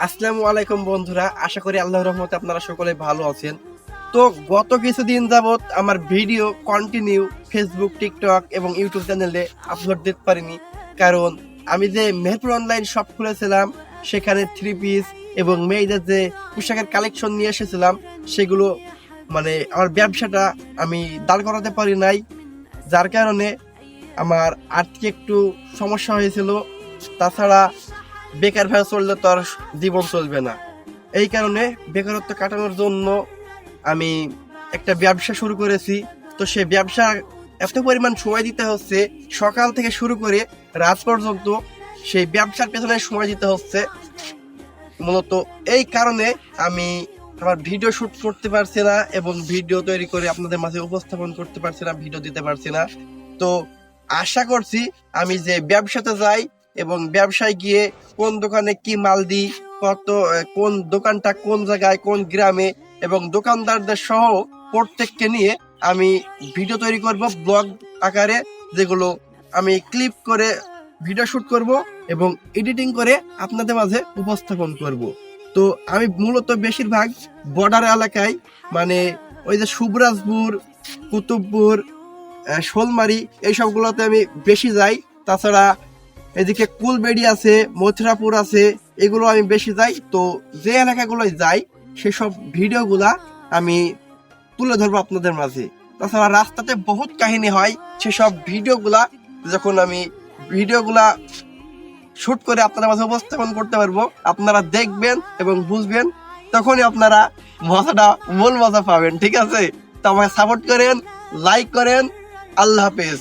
আসসালামু আলাইকুম বন্ধুরা, আশা করি আল্লাহর রহমতে আপনারা সকলে ভালো আছেন। তো গত কিছুদিন যাবত আমার ভিডিও কন্টিনিউ ফেসবুক, টিকটক এবং ইউটিউব চ্যানেলে আপলোড দিতে পারিনি, কারণ আমি যে মেহেরপুর অনলাইন শপ খুলেছিলাম সেখানে থ্রি পিস এবং মেয়েদের যে পোশাকের কালেকশন নিয়ে এসেছিলাম সেগুলো আমার ব্যবসাটা আমি দাঁড় করাতে পারি নাই, যার কারণে আমার আর্থিক একটু সমস্যা হয়েছিল। তাছাড়া বেকার ভাবে চললে তো আর জীবন চলবে না। এই কারণে বেকারত্ব কাটানোর জন্য আমি একটা ব্যবসা শুরু করেছি। তো সেই ব্যবসা এত পরিমাণ সময় দিতে হচ্ছে, সকাল থেকে শুরু করে রাত পর্যন্ত সেই ব্যবসার পেছনে সময় দিতে হচ্ছে। মূলত এই কারণে আমি আমার ভিডিও শুট করতে পারছি না এবং ভিডিও তৈরি করে আপনাদের মাঝে উপস্থাপন করতে পারছি না, ভিডিও দিতে পারছি না। তো আশা করছি আমি যে ব্যবসাতে যাই এবং ব্যবসায় গিয়ে কোন দোকানে কি মাল দিই, কোন দোকানটা কোন জায়গায় কোন গ্রামে, এবং দোকানদারদের সহ প্রত্যেককে নিয়ে আমি ভিডিও তৈরি করব ব্লগ আকারে, যেগুলো আমি ক্লিপ করে ভিডিও শুট করব এবং এডিটিং করে আপনাদের মাঝে উপস্থাপন করব। তো আমি মূলত বেশিরভাগ বর্ডার এলাকায়, ওই যে শুভরাজপুর, কুতুবপুর, শোলমারি, এই সবগুলোতে আমি বেশি যাই। তাছাড়া এদিকে কুলবেড়ি আছে, মথুরাপুর আছে, এগুলো আমি বেশি যাই। তো যে এলাকাগুলোয় যাই সেসব ভিডিওগুলা আমি তুলে ধরবো আপনাদের মাঝে। তাছাড়া রাস্তাতে বহুত কাহিনী হয়, সেসব যখন আমি ভিডিওগুলা শুট করে আপনাদের মাঝে উপস্থাপন করতে পারবো, আপনারা দেখবেন এবং বুঝবেন, তখনই আপনারা মূল মজা পাবেন। ঠিক আছে, তো আমাকে সাপোর্ট করেন, লাইক করেন। আল্লাহ হাফেজ।